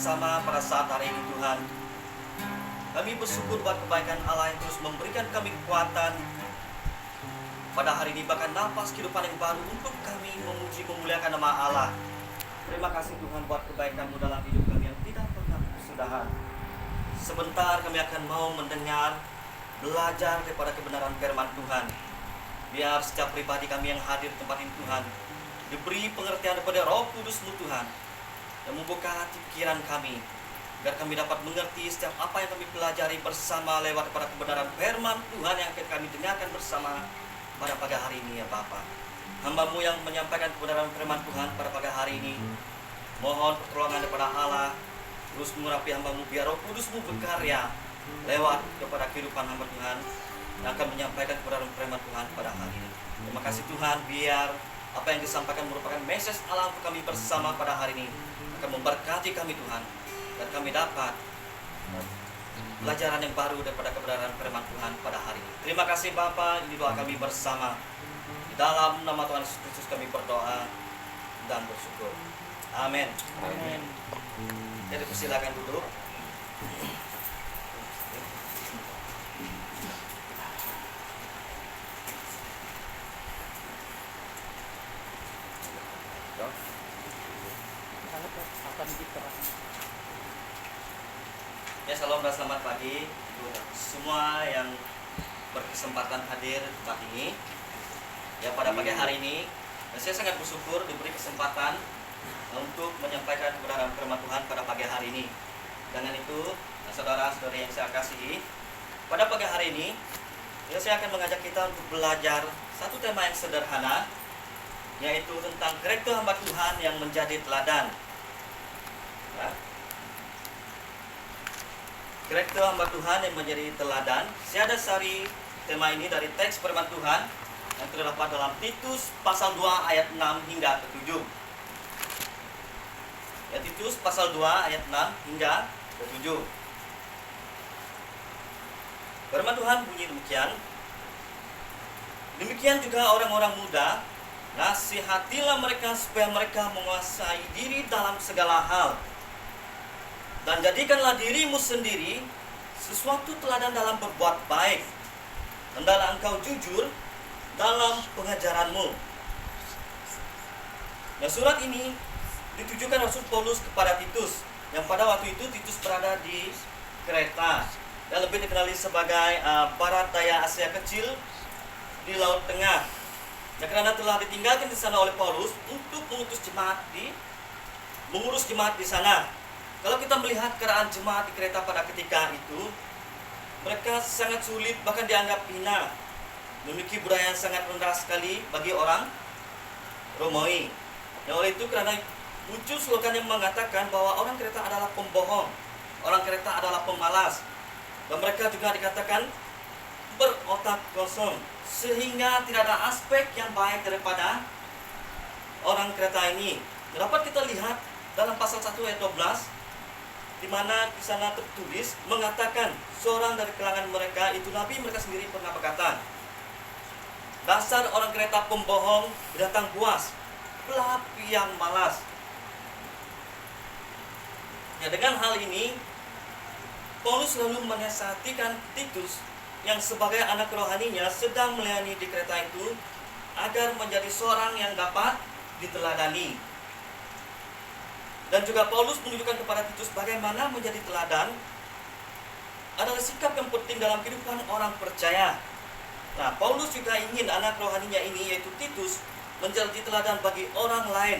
bersama pada saat hari ini Tuhan. Kami bersyukur buat kebaikan Allah yang terus memberikan kami kekuatan pada hari ini, bahkan napas kehidupan yang baru untuk kami memuji memuliakan nama Allah. Terima kasih Tuhan buat kebaikan-Mu dalam hidup kami yang tidak pernah kesudahan. Sebentar kami akan mau mendengar, belajar daripada kebenaran firman Tuhan. Biar setiap pribadi kami yang hadir di tempat ini Tuhan diberi pengertian daripada Roh Kudus-Mu Tuhan, dan membuka hati pikiran kami, agar kami dapat mengerti setiap apa yang kami pelajari bersama lewat daripada kebenaran firman Tuhan yang akan kami dengarkan bersama pada pagi hari ini ya Bapa. Hamba-Mu yang menyampaikan kebenaran firman Tuhan pada pagi hari ini, mohon pertolongan daripada Allah, terus mengurapi hamba-Mu biar Roh Kudus-Mu berkarya lewat kepada kehidupan hamba Tuhan yang akan menyampaikan kebenaran firman Tuhan pada hari ini. Terima kasih Tuhan, biar apa yang disampaikan merupakan message Allah untuk kami bersama pada hari ini, akan memberkati kami Tuhan, dan kami dapat pelajaran yang baru daripada kebenaran firman Tuhan pada hari ini. Terima kasih Bapa, ini doa kami bersama. Di dalam nama Tuhan Yesus Kristus kami berdoa dan bersyukur. Amin. Amin. Jadi persilakan duduk. Ya, salam dan selamat pagi untuk semua yang berkesempatan hadir di tempat ini. Ya, pada pagi hari ini, saya sangat bersyukur diberi kesempatan untuk menyampaikan kebenaran firman Tuhan pada pagi hari ini. Dengan itu, saudara-saudari yang saya kasihi, pada pagi hari ini, saya akan mengajak kita untuk belajar satu tema yang sederhana, yaitu tentang karakter hamba Tuhan yang menjadi teladan. Ya. Karakter hamba Tuhan yang menjadi teladan. Saya dasari tema ini dari teks firman Tuhan yang terdapat dalam Titus pasal 2 ayat 6 hingga ke 7. Ya, Titus pasal 2 ayat 6 hingga ke 7. Firman Tuhan bunyi demikian. Demikian juga orang-orang muda, nasihatilah mereka supaya mereka menguasai diri dalam segala hal. Dan jadikanlah dirimu sendiri sesuatu teladan dalam berbuat baik. Hendaklah engkau jujur dalam pengajaranmu. Nah, surat ini ditujukan Rasul Paulus kepada Titus, yang pada waktu itu Titus berada di Kreta, yang lebih dikenali sebagai barat daya Asia Kecil di Laut Tengah. Ya, karena telah ditinggalkan di sana oleh Paulus untuk mengurus jemaat di sana. Kalau kita melihat keadaan jemaat di Kreta pada ketika itu, mereka sangat sulit, bahkan dianggap hina. Memiliki budaya yang sangat rendah sekali bagi orang Romawi. Yang oleh itu karena muncul slogan yang mengatakan bahwa orang Kreta adalah pembohong, orang Kreta adalah pemalas, dan mereka juga dikatakan berotak kosong, sehingga tidak ada aspek yang baik daripada orang Kreta ini. Dapat kita lihat dalam pasal 1 ayat 12, di mana di sana tertulis mengatakan seorang dari kalangan mereka itu nabi mereka sendiri pernah berkata, dasar orang Kreta pembohong, binatang buas, pelapi yang malas. Ya, dengan hal ini Paulus selalu menasihatikan Titus yang sebagai anak rohaninya sedang melayani di Kreta itu agar menjadi seorang yang dapat diteladani. Dan juga Paulus menunjukkan kepada Titus bagaimana menjadi teladan adalah sikap yang penting dalam kehidupan orang percaya. Nah, Paulus juga ingin anak rohaninya ini, yaitu Titus, menjadi teladan bagi orang lain,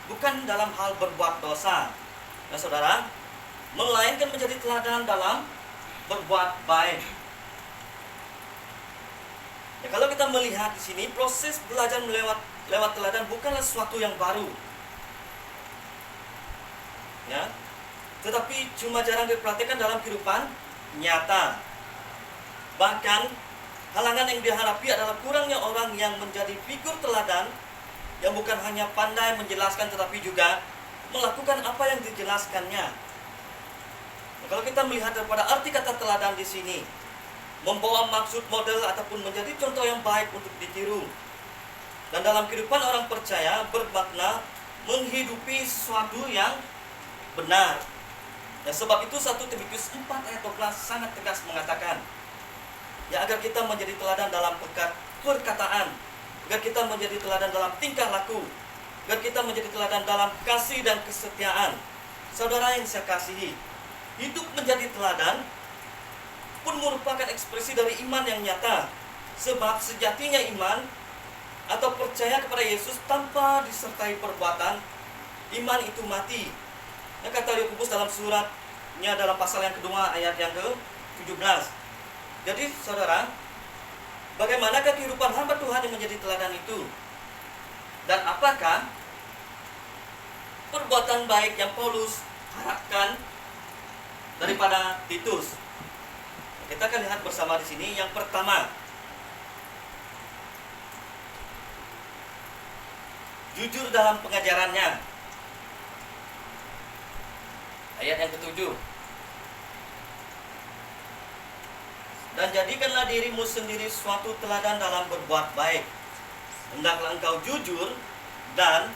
bukan dalam hal berbuat dosa. Nah, saudara, melainkan menjadi teladan dalam berbuat baik. Ya, kalau kita melihat di sini, proses belajar lewat teladan bukanlah sesuatu yang baru. Ya, tetapi cuma jarang diperhatikan dalam kehidupan nyata. Bahkan halangan yang dihadapi adalah kurangnya orang yang menjadi figur teladan, yang bukan hanya pandai menjelaskan tetapi juga melakukan apa yang dijelaskannya. Nah, kalau kita melihat daripada arti kata teladan di sini, membawa maksud model ataupun menjadi contoh yang baik untuk ditiru. Dan dalam kehidupan orang percaya bermakna menghidupi sesuatu yang benar. Nah, sebab itu 1 Timotius 4 ayat 12 sangat tegas mengatakan, ya agar kita menjadi teladan dalam perkataan, agar kita menjadi teladan dalam tingkah laku, agar kita menjadi teladan dalam kasih dan kesetiaan. Saudara yang saya kasihi, hidup menjadi teladan pun merupakan ekspresi dari iman yang nyata. Sebab sejatinya iman atau percaya kepada Yesus tanpa disertai perbuatan, iman itu mati. Yang kata Yakobus dalam suratnya dalam pasal yang kedua ayat yang ke-17. Jadi saudara, bagaimanakah kehidupan hamba Tuhan yang menjadi teladan itu? Dan apakah perbuatan baik yang Paulus harapkan daripada Titus? Kita akan lihat bersama di sini. Yang pertama, jujur dalam pengajarannya. Ayat yang ke-7. Dan jadikanlah dirimu sendiri suatu teladan dalam berbuat baik. Hendaklah engkau jujur dan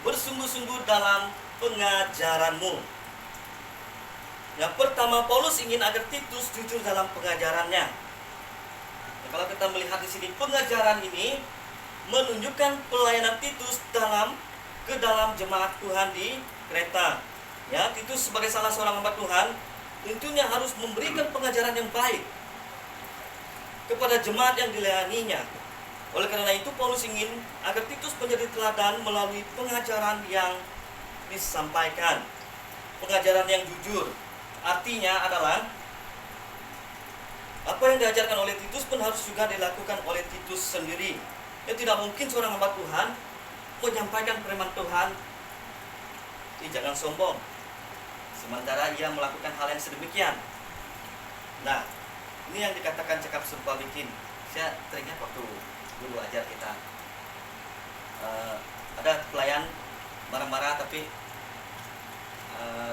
bersungguh-sungguh dalam pengajaranmu. Yang pertama, Paulus ingin agar Titus jujur dalam pengajarannya. Nah, kalau kita melihat di sini, pengajaran ini menunjukkan pelayanan Titus ke dalam jemaat Tuhan di Kreta. Ya, Titus sebagai salah seorang hamba Tuhan tentunya harus memberikan pengajaran yang baik kepada jemaat yang dilayaninya. Oleh karena itu, Paulus ingin agar Titus menjadi teladan melalui pengajaran yang disampaikan, pengajaran yang jujur. Artinya adalah apa yang diajarkan oleh Titus pun harus juga dilakukan oleh Titus sendiri. Ya, tidak mungkin seorang hamba Tuhan menyampaikan firman Tuhan, jangan sombong, sementara ia melakukan hal yang sedemikian. Nah, ini yang dikatakan cakap serupa bikin. Saya teringat waktu dulu ajar kita, ada pelayan marah-marah, tapi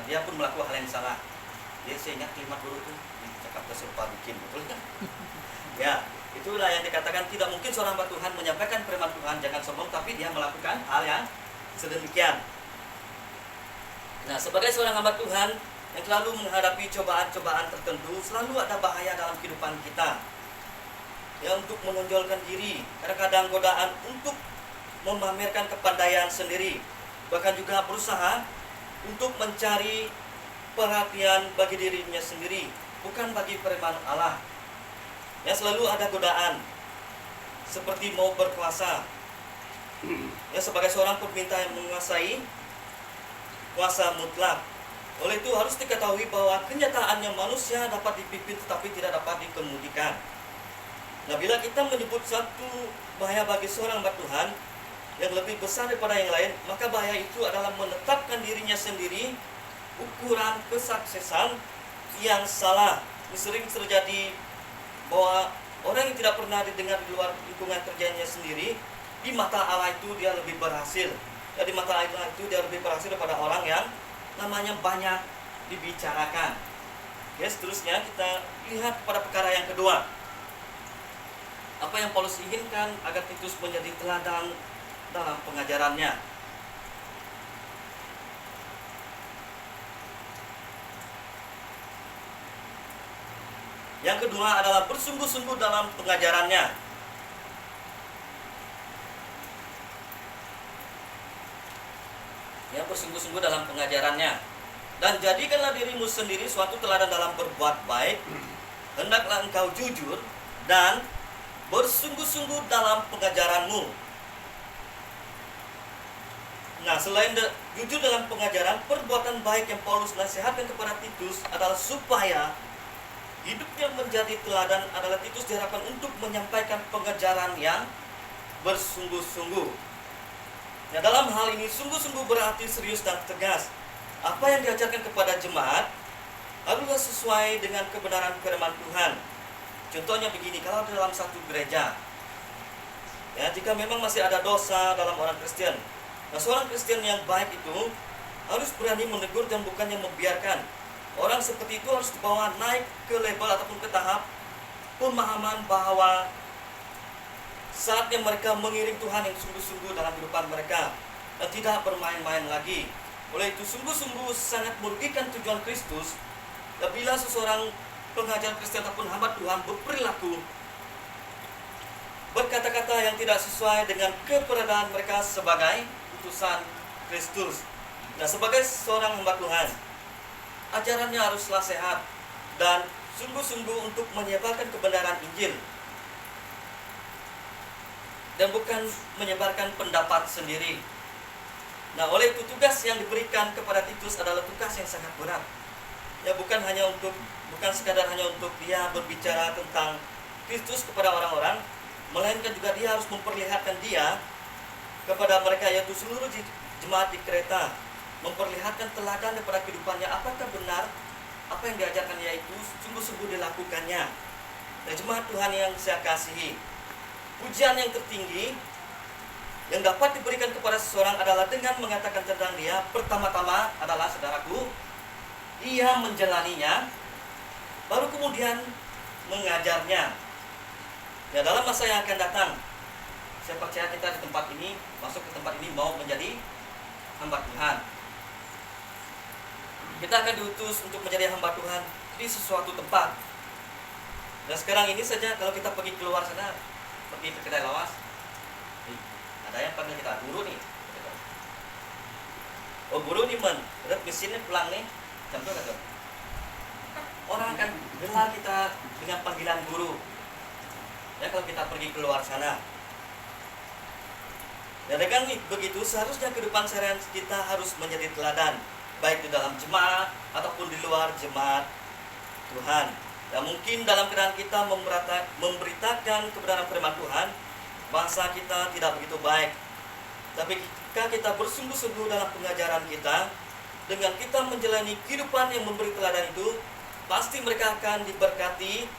dia pun melakukan hal yang salah. Dia, saya ingat kalimat dulu itu, cakap serupa bikin, betul kan? Ya, itulah yang dikatakan tidak mungkin seorang hamba Tuhan menyampaikan firman Tuhan jangan sombong, tapi dia melakukan hal yang sedemikian. Nah, sebagai seorang hamba Tuhan yang selalu menghadapi cobaan-cobaan tertentu, selalu ada bahaya dalam kehidupan kita. Ya, untuk menonjolkan diri, kadang-kadang godaan untuk memamerkan kepandaian sendiri, bahkan juga berusaha untuk mencari perhatian bagi dirinya sendiri, bukan bagi firman Allah. Ya, selalu ada godaan seperti mau berkuasa. Ya, sebagai seorang pemerintah yang menguasai kuasa mutlak. Oleh itu harus diketahui bahwa kenyataannya manusia dapat dipimpin tetapi tidak dapat dikemudikan. Nah, bila kita menyebut satu bahaya bagi seorang hamba Tuhan yang lebih besar daripada yang lain, maka bahaya itu adalah menetapkan dirinya sendiri ukuran kesuksesan yang salah. Ini sering terjadi bahwa orang yang tidak pernah didengar di luar lingkungan kerjanya sendiri, di mata Allah itu dia lebih berhasil. Ya, di mata Allah itu dia lebih berhasil daripada orang yang namanya banyak dibicarakan. Ya, seterusnya kita lihat pada perkara yang kedua. Apa yang Paulus inginkan agar Titus menjadi teladan dalam pengajarannya. Yang kedua adalah bersungguh-sungguh dalam pengajarannya. Ya, bersungguh-sungguh dalam pengajarannya. Dan jadikanlah dirimu sendiri suatu teladan dalam berbuat baik. Hendaklah engkau jujur dan bersungguh-sungguh dalam pengajaranmu. Nah, selain jujur dalam pengajaran, perbuatan baik yang Paulus nasihatkan kepada Titus adalah supaya hidupnya menjadi teladan adalah Titus diharapkan untuk menyampaikan pengajaran yang bersungguh-sungguh. Nah, dalam hal ini sungguh-sungguh berarti serius dan tegas. Apa yang diajarkan kepada jemaat haruslah sesuai dengan kebenaran firman Tuhan. Contohnya begini, kalau dalam satu gereja, ya, jika memang masih ada dosa dalam orang Kristen, nah, seorang Kristen yang baik itu harus berani menegur dan bukannya membiarkan. Orang seperti itu harus dibawa naik ke level ataupun ke tahap pemahaman bahwa saatnya mereka mengiring Tuhan yang sungguh-sungguh dalam kehidupan mereka dan tidak bermain-main lagi. Oleh itu sungguh-sungguh sangat merugikan tujuan Kristus apabila seseorang pengajar Kristen ataupun hamba Tuhan berperilaku, berkata-kata yang tidak sesuai dengan keberadaan mereka sebagai utusan Kristus. Nah, sebagai seorang hamba Tuhan, ajarannya haruslah sehat dan sungguh-sungguh untuk menyebarkan kebenaran Injil dan bukan menyebarkan pendapat sendiri. Nah, oleh itu tugas yang diberikan kepada Titus adalah tugas yang sangat berat. Ya, bukan sekadar hanya untuk dia berbicara tentang Kristus kepada orang-orang, melainkan juga dia harus memperlihatkan dia kepada mereka, yaitu seluruh jemaat di Kreta, memperlihatkan teladan daripada kehidupannya, apakah benar apa yang diajarkan yaitu sungguh-sungguh dilakukannya. Nah, jemaat Tuhan yang saya kasihi, pujian yang tertinggi yang dapat diberikan kepada seseorang adalah dengan mengatakan tentang dia, pertama-tama adalah, saudaraku, ia menjalaninya, baru kemudian mengajarnya. Ya, dalam masa yang akan datang, saya percaya kita di tempat ini, masuk ke tempat ini mau menjadi hamba Tuhan. Kita akan diutus untuk menjadi hamba Tuhan di sesuatu tempat. Dan sekarang ini saja kalau kita pergi keluar sana, pergi ke kedai lawas, ada yang panggil kita guru nih. Oh, guru nih men, udah mesinnya pulang nih, jam berapa tuh? Orang akan kenal kita dengan panggilan guru. Ya, kalau kita pergi keluar sana. Dan dengan begitu seharusnya kehidupan seharian kita harus menjadi teladan, baik di dalam jemaat ataupun di luar jemaat Tuhan. Dan mungkin dalam keadaan kita memberitakan kebenaran firman Tuhan, bahasa kita tidak begitu baik. Tapi jika kita bersungguh-sungguh dalam pengajaran kita, dengan kita menjalani kehidupan yang memberi teladan itu, pasti mereka akan diberkati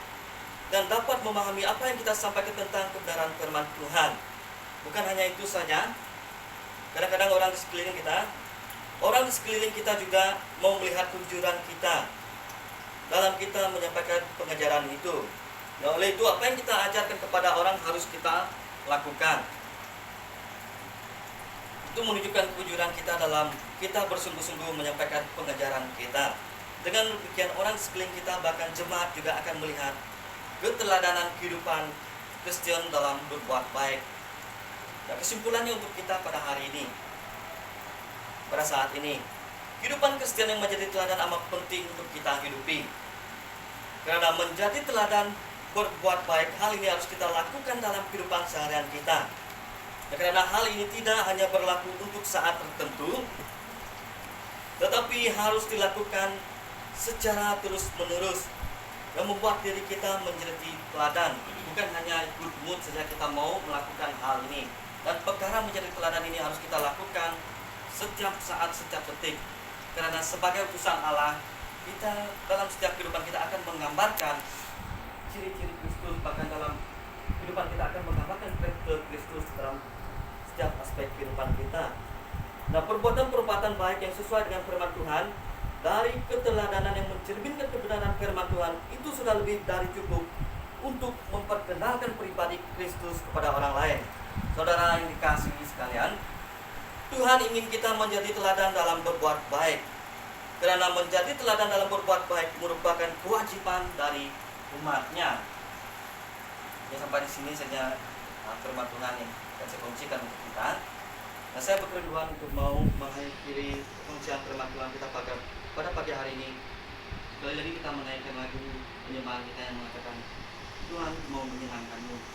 dan dapat memahami apa yang kita sampaikan tentang kebenaran firman Tuhan. Bukan hanya itu saja, kadang-kadang orang di sekeliling kita juga mau melihat kejujuran kita dalam kita menyampaikan pengajaran itu. Nah, oleh itu apa yang kita ajarkan kepada orang harus kita lakukan. Itu menunjukkan kejujuran kita dalam kita bersungguh-sungguh menyampaikan pengajaran kita. Dengan demikian orang sekeliling kita, bahkan jemaat juga akan melihat keteladanan kehidupan Kristen dalam berbuat baik. Nah, kesimpulannya untuk kita pada hari ini, pada saat ini, kehidupan Kristen yang menjadi teladan amat penting untuk kita hidupi. Karena menjadi teladan berbuat baik, hal ini harus kita lakukan dalam kehidupan seharian kita. Ya, karena hal ini tidak hanya berlaku untuk saat tertentu, tetapi harus dilakukan secara terus-menerus dan membuat diri kita menjadi teladan. Bukan hanya good mood saja kita mau melakukan hal ini. Dan perkara menjadi teladan ini harus kita lakukan setiap saat, setiap detik. Karena sebagai utusan Allah, kita dalam setiap kehidupan kita akan menggambarkan ciri-ciri Kristus. Bahkan dalam kehidupan kita akan menggambarkan Kristus dalam setiap aspek kehidupan kita. Nah, perbuatan-perbuatan baik yang sesuai dengan firman Tuhan, dari keteladanan yang mencerminkan kebenaran firman Tuhan, itu sudah lebih dari cukup untuk memperkenalkan pribadi Kristus kepada orang lain. Saudara yang dikasihi sekalian, Tuhan ingin kita menjadi teladan dalam berbuat baik. Karena menjadi teladan dalam berbuat baik merupakan kewajiban dari umatnya. Ya, sampai di sini saja firman Tuhan yang akan saya kongsikan untuk kita. Nah, saya berkenan untuk mau mengakhiri pengungsian firman Tuhan kita pada pagi hari ini. Sekali lagi kita menaikkan lagu penyembahan kita yang mengatakan, Tuhan mau menyenangkanmu.